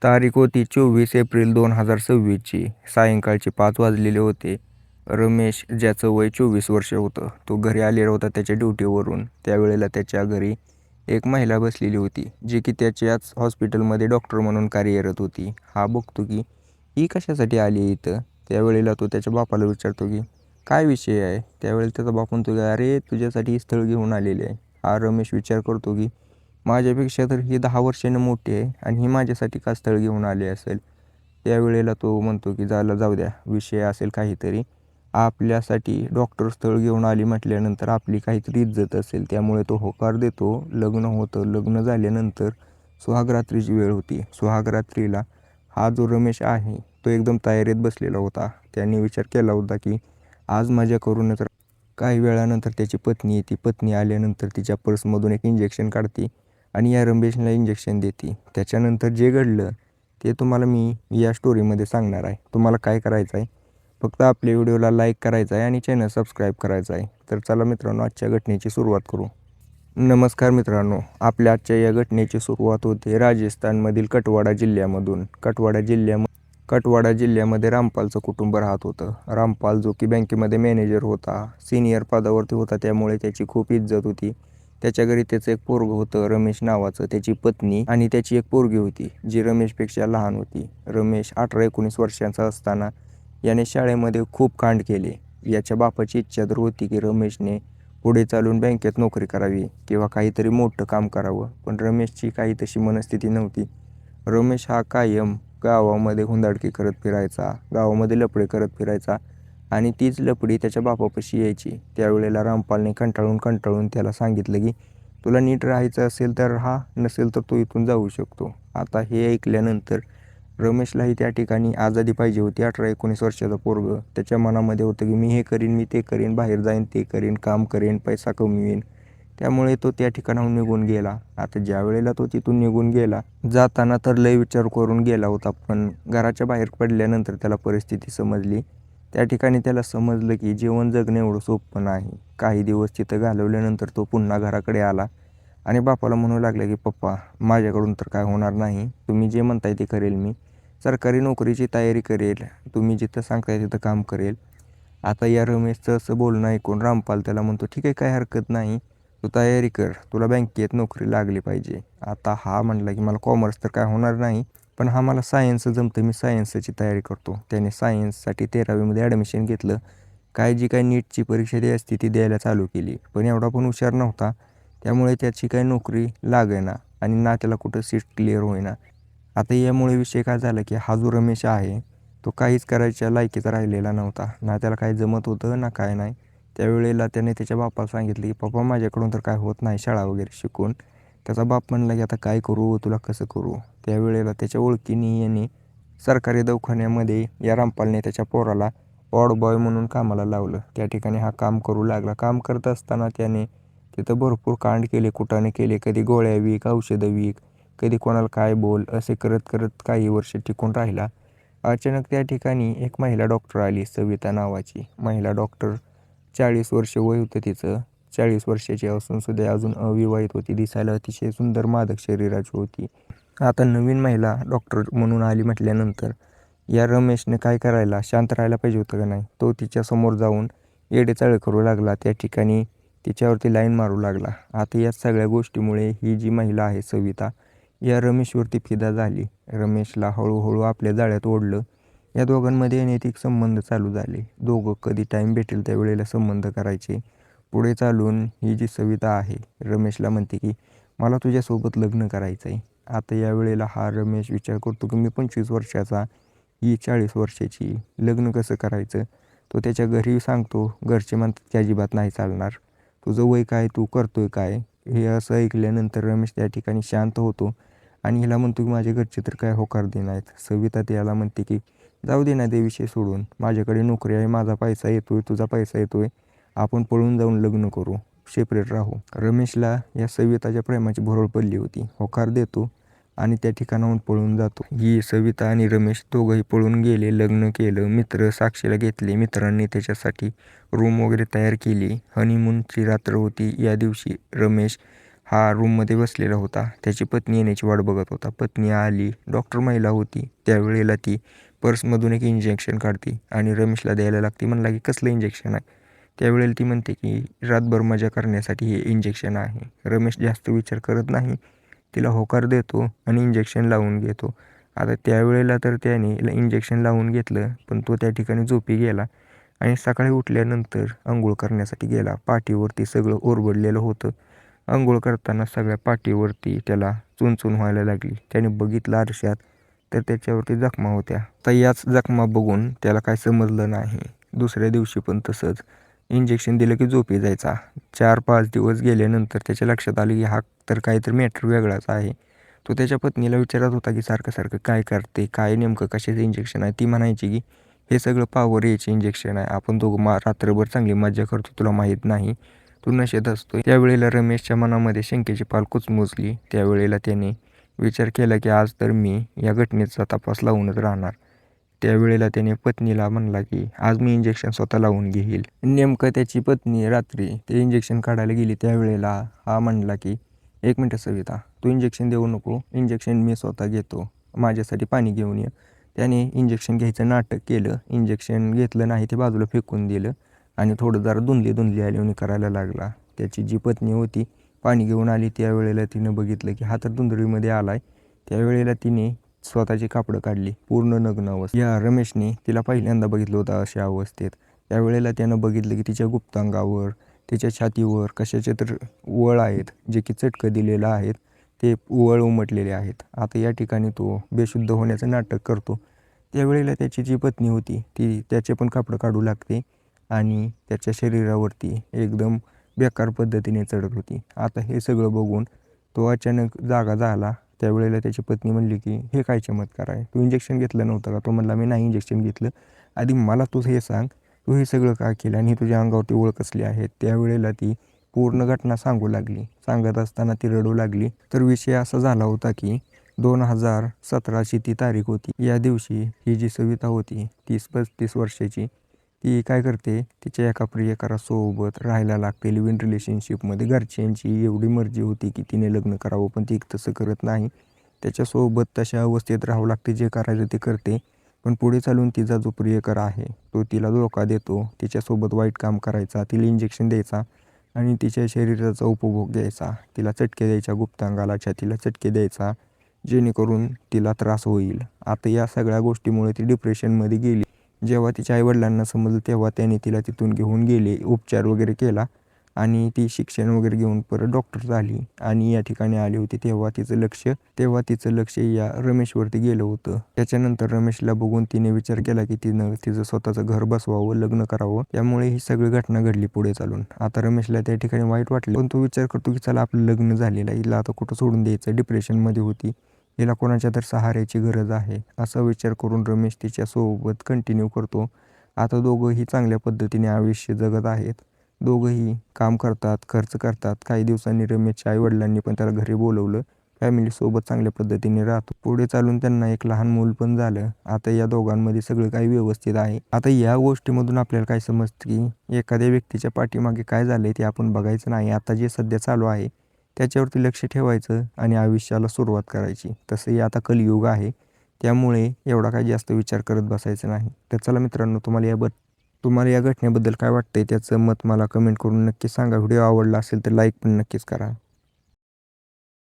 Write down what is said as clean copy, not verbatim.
तारीख होती 24 एप्रिल 2026ची. सायंकाळचे 5 वाजलेले होते. रमेश, ज्याचं वय 24 वर्ष होतं, तो घरी आलेला होता त्याच्या ड्युटीवरून. त्यावेळेला त्याच्या घरी एक महिला बसलेली होती, जी की त्याच्याच हॉस्पिटलमध्ये डॉक्टर म्हणून कार्यरत होती. हा बघतो की ही कशासाठी आली इथं. त्यावेळेला तो त्याच्या बापाला विचारतो की काय विषय आहे. त्यावेळेला त्याचा बाप म्हणतो की अरे, तुझ्यासाठी स्थळ घेऊन आलेले आहे. हा रमेश विचार करतो की माझ्यापेक्षा तर ही 10 वर्षांनी मोठी आहे आणि ही माझ्यासाठी का स्थळ घेऊन आली असेल. त्यावेळेला तो म्हणतो की जाऊ द्या, विषय असेल काहीतरी. आपल्यासाठी डॉक्टर स्थळ घेऊन आली म्हटल्यानंतर आपली काहीतरी इज्जत असेल, त्यामुळे तो होकार देतो. लग्न होतं. लग्न झाल्यानंतर सुहागरात्रीची वेळ होती. सुहागरात्रीला हा जो रमेश आहे तो एकदम तयारीत बसलेला होता. त्याने विचार केला होता की आज मजा करूनच. काही वेळानंतर त्याची पत्नी येते. पत्नी आल्यानंतर तिच्या पर्समधून एक इंजेक्शन काढते आणि या रमेशला इंजेक्शन देते. त्याच्यानंतर जे घडलं ते तुम्हाला मी या स्टोरीमध्ये सांगणार आहे. तुम्हाला काय करायचं आहे, फक्त आपल्या व्हिडिओला लाईक करायचा आहे आणि चॅनल सबस्क्राईब करायचा आहे. तर चला मित्रांनो, आजच्या घटनेची सुरुवात करू. नमस्कार मित्रांनो, आपल्या आजच्या या घटनेची सुरुवात होते राजस्थानमधील कटवाडा जिल्ह्यामधून. कटवाडा जिल्ह्यामध्ये रामपालचं कुटुंब राहत होतं. रामपाल जो की बँकेमध्ये मॅनेजर होता, सिनियर पदावरती होता, त्यामुळे त्याची खूप इज्जत होती. त्याच्या घरी त्याचं एक पोरगं होतं रमेश नावाचं, त्याची पत्नी आणि त्याची एक पोरगी होती जी रमेशपेक्षा लहान होती. रमेश 18-19 वर्षांचा असताना याने शाळेमध्ये खूप कांड केले. याच्या बापाची इच्छा तर होती की रमेशने पुढे चालून बँकेत नोकरी करावी किंवा काहीतरी मोठं काम करावं, पण रमेशची काही तशी मनस्थिती नव्हती. रमेश हा कायम गावामध्ये हुंदाडकी करत फिरायचा, गावामध्ये लफडे करत फिरायचा आणि तीच लफडी त्याच्या बापापाशी यायची. त्यावेळेला रामपालने कंटाळून त्याला सांगितलं की तुला नीट राहायचं असेल तर राहा, नसेल तर तू इथून जाऊ शकतो. आता हे ऐकल्यानंतर रमेशलाही त्या ठिकाणी आझादी पाहिजे होती. 18-19 वर्षाचा पोरगं, त्याच्या मनामध्ये होतं की मी हे करीन, मी ते करीन, बाहेर जाईन, ते करीन, काम करेन, पैसा कमवीन. त्यामुळे तो त्या ठिकाणाहून निघून गेला. आता ज्या वेळेला तो तिथून निघून गेला, जाताना तर लय विचार करून गेला होता, पण घराच्या बाहेर पडल्यानंतर त्याला परिस्थिती समजली. त्या ठिकाणी त्याला समजलं की जीवन जगणं एवढं सोपं नाही. काही दिवस तिथं घालवल्यानंतर तो पुन्हा घराकडे आला आणि बापाला म्हणू लागला की पप्पा, माझ्याकडून तर काय होणार नाही, तुम्ही जे म्हणताय ते करेल, मी सरकारी नोकरीची तयारी करेल, तुम्ही जिथं सांगताय तिथं काम करेल. आता या रमेशचं असं बोलणं ऐकून रामपाल त्याला म्हणतो ठीक आहे, काय हरकत नाही, तू तयारी कर, तुला बँकेत नोकरी लागली पाहिजे. आता हा म्हणला की मला कॉमर्स तर काय होणार नाही, पण हा मला सायन्स जमतं, मी सायन्सची तयारी करतो. त्याने सायन्ससाठी 13वीमध्ये ॲडमिशन घेतलं. जी काय नीटची परीक्षा ती असती ती द्यायला चालू केली, पण एवढा पण हुशार नव्हता. त्यामुळे त्याची काही नोकरी लागेना आणि ना त्याला कुठं सीट क्लिअर होईना. आता यामुळे विषय काय झाला की हा जो रमेश आहे तो काहीच करायच्या लायकीचा राहिलेला नव्हता. ना त्याला काही जमत होतं ना काय नाही. त्यावेळेला त्याने त्याच्या बापाला सांगितलं की पप्पा, माझ्याकडून तर काय होत नाही शाळा वगैरे शिकून. त्याचा बाप म्हणला की आता काय करू, तुला कसं करू. त्यावेळेला त्याच्या ओळखीने याने सरकारी दवाखान्यामध्ये या रामपालने त्याच्या पोराला वॉर्ड बॉय म्हणून कामाला लावलं. त्या ठिकाणी हा काम करू लागला. काम करत असताना त्याने तिथं भरपूर कांड केले, कुटाणे केले. कधी गोळ्या विक, औषधं विक, कधी कोणाला काय बोल, असे करत करत काही वर्ष टिकून राहिला. अचानक त्या ठिकाणी एक महिला डॉक्टर आली, सविता नावाची महिला डॉक्टर. 40 वर्ष वय होतं तिचं. 40 वर्षाची असून सुद्धा अजून अविवाहित होती. दिसायला अतिशय सुंदर मादक शरीराची होती. आता नवीन महिला डॉक्टर म्हणून आली म्हटल्यानंतर या रमेशने काय करायला, शांत राहायला पाहिजे होतं का नाही. तो तिच्यासमोर जाऊन येडेचाळे करू लागला. त्या ठिकाणी तिच्यावरती लाईन मारू लागला. आता या सगळ्या गोष्टीमुळे ही जी महिला आहे सविता, या रमेशवरती फिदा झाली. रमेशला हळूहळू आपल्या जाळ्यात ओढलं. या दोघांमध्ये अनैतिक संबंध चालू झाले. दोघं कधी टाईम भेटेल त्यावेळेला संबंध करायचे. पुढे चालून ही जी सविता आहे रमेशला म्हणते की मला तुझ्यासोबत लग्न करायचं आहे. आता यावेळेला हा रमेश विचार करतो की मी 25 वर्षाचा, ही 40 वर्षाची, लग्न कसं करायचं. तो त्याच्या घरी सांगतो. घरचे म्हणतात की अजिबात नाही चालणार, तुझं वय काय, तू करतोय काय. हे असं ऐकल्यानंतर रमेश त्या ठिकाणी शांत होतो आणि हिला म्हणतो की माझ्या घरचे तर काय होकार देनात. सविता त्याला म्हणते की जाऊ दे ना, ते विषय सोडून, माझ्याकडे नोकरी आहे, माझा पैसा येतोय, तुझा पैसा येतोय, आपण पळून जाऊन लग्न करू, सेपरेट राहू. रमेशला या सविताच्या प्रेमाची भुरळ पडली होती. होकार देतो आणि त्या ठिकाणाहून पळून जातो. ही सविता आणि रमेश दोघंही पळून गेले. लग्न केलं. मित्र साक्षीला घेतले. मित्रांनी त्याच्यासाठी रूम वगैरे तयार केली. हनीमूनची रात्र होती. या दिवशी रमेश हा रूममध्ये बसलेला होता. त्याची पत्नी येण्याची वाट बघत होता. पत्नी आली. डॉक्टर महिला होती. त्यावेळेला ती पर्समधून एक इंजेक्शन काढते आणि रमेशला द्यायला लागते. म्हणला की कसलं इंजेक्शन आहे? त्यावेळेला ती म्हणते की रातभर मजा करण्यासाठी हे इंजेक्शन आहे. रमेश जास्त विचार करत नाही. तिला होकार देतो आणि इंजेक्शन लावून घेतो. आता त्यावेळेला तर त्याने इंजेक्शन लावून घेतलं, पण तो त्या ठिकाणी झोपी गेला आणि सकाळी उठल्यानंतर अंघोळ करण्यासाठी गेला. पाठीवरती सगळं ओरबडलेलं होतं. अंघोळ करताना सगळ्या पाठीवरती त्याला चुनचुन व्हायला लागली. त्याने बघितलं आरशात तर त्याच्यावरती जखमा होत्या. तर याच जखमा बघून त्याला काय समजलं नाही. दुसऱ्या दिवशी पण तसंच इंजेक्शन दिलं की झोपी जायचा. 4-5 दिवस गेल्यानंतर त्याच्या लक्षात आलं की हा तर काहीतरी मॅटर वेगळाच आहे. तो त्याच्या पत्नीला विचारत होता की सारखं सारखं काय करते, काय नेमकं कशाचं इंजेक्शन आहे? ती म्हणायची की हे सगळं पॉवर याचे इंजेक्शन आहे. आपण दोघं रात्रभर चांगली मजा करतो, तुला माहीत नाही, तू नशेत असतोय. त्यावेळेला रमेशच्या मनामध्ये शंकेची पाल कुचमुचली. त्यावेळेला त्याने विचार केला की आज तर मी या घटनेचा तपास लावूनच राहणार. त्यावेळेला त्याने पत्नीला म्हणला की आज मी इंजेक्शन स्वतः लावून घेईल. नेमकं त्याची पत्नी रात्री ते इंजेक्शन काढायला गेली. त्यावेळेला हा म्हणला की 1 मिनटं सविता, तू इंजेक्शन देऊ नको, इंजेक्शन मी स्वतः घेतो, माझ्यासाठी पाणी घेऊन ये. त्याने इंजेक्शन घ्यायचं नाटक केलं. इंजेक्शन घेतलं नाही, ते बाजूला फेकून दिलं आणि थोडं जरा धुंदली आल्याने करायला लागला. त्याची जी पत्नी होती पाणी घेऊन आली. त्यावेळेला तिनं बघितलं की हा तर धुंदळीमध्ये आलाय. त्यावेळेला तिने स्वतःची कापडं काढली, पूर्ण नग्न अवस्थेत. या रमेशने तिला पहिल्यांदा बघितलं होतं अशा अवस्थेत. त्यावेळेला त्यानं बघितलं की तिच्या गुप्तांगावर, तिच्या छातीवर कशाचे तर वळ आहेत, जे की चटकं दिलेलं आहेत, ते वळ उमटलेले आहेत. आता या ठिकाणी तो बेशुद्ध होण्याचं नाटक करतो. त्यावेळेला त्याची जी पत्नी होती ती त्याचे पण कापडं काढू लागते आणि त्याच्या शरीरावरती एकदम बेकार पद्धतीने चढत होती. आता हे सगळं बघून तो अचानक जागा झाला. त्यावेळेला त्याची पत्नी म्हणली की हे काय चमत्कार आहे, तू इंजेक्शन घेतलं नव्हतं का? तो म्हणला मी नाही इंजेक्शन घेतलं, आधी मला तू हे सांग, तू हे सगळं का केलं आणि तुझ्या अंगावरती ओळ कसली आहे? त्यावेळेला ती पूर्ण घटना सांगू लागली. सांगत असताना ती रडू लागली. तर विषय असा झाला होता की 2017ची ती तारीख होती. या दिवशी ही जी सविता होती 30-35 वर्षाची, ती काय करते, तिच्या एका प्रियकरासोबत राहायला लागते लिव्ह इन रिलेशनशिपमध्ये. घरच्यांची एवढी मर्जी होती की तिने लग्न करावं, पण ती तसं करत नाही. त्याच्यासोबत तशा अवस्थेत राहावं लागते, जे करायचं ते करते. पण पुढे चालून तिचा जो प्रियकर आहे तो तिला धोका देतो. तिच्यासोबत वाईट काम करायचा, तिला इंजेक्शन द्यायचा आणि तिच्या शरीराचा उपभोग घ्यायचा. तिला चटके द्यायच्या, गुप्तांगाला छातीला चटके द्यायचा, जेणेकरून तिला त्रास होईल. आता या सगळ्या गोष्टीमुळे ती डिप्रेशनमध्ये गेली. जेव्हा तिच्या आईवडिलांना समजलं तेव्हा त्याने तिला तिथून घेऊन गेले, उपचार वगैरे केला आणि ती शिक्षण वगैरे घेऊन परत डॉक्टर झाली आणि या ठिकाणी आली होती. तेव्हा तिचं लक्ष या रमेशवरती गेलं होतं. त्याच्यानंतर रमेशला बघून तिने विचार केला की तिनं तिचं स्वतःचं घर बसवावं, लग्न करावं. त्यामुळे ही सगळी घटना घडली पुढे चालून. आता रमेशला त्या ठिकाणी वाईट वाटलं, पण तो विचार करतो की चला आपलं लग्न झालेलं आहे, हिला आता कुठं सोडून द्यायचं, डिप्रेशनमध्ये होती, हिला कोणाच्या तर सहाऱ्याची गरज आहे, असा विचार करून रमेश तिच्यासोबत कंटिन्यू करतो. आता दोघंही चांगल्या पद्धतीने आयुष्य जगत आहेत. दोघंही काम करतात, खर्च करतात. काही दिवसांनी रमेशच्या आईवडिलांनी पण त्याला घरी बोलवलं. फॅमिलीसोबत चांगल्या पद्धतीने राहतो. पुढे चालून त्यांना एक लहान मूल पण झालं. आता या दोघांमध्ये सगळं काही व्यवस्थित आहे. आता या गोष्टीमधून आपल्याला काय समजतं की एखाद्या व्यक्तीच्या पाठीमागे काय झालंय ते आपण बघायचं नाही. आता जे सध्या चालू आहे त्याच्यावरती लक्ष ठेवायचं आणि आयुष्याला सुरुवात करायची. तसंही आता कलियुग आहे, त्यामुळे एवढा काही जास्त विचार करत बसायचं नाही. तर चला मित्रांनो, तुम्हाला या घटनेबद्दल काय वाटतंय त्याचं मत मला कमेंट करून नक्की सांगा. व्हिडिओ आवडला असेल तर लाईक पण नक्कीच करा.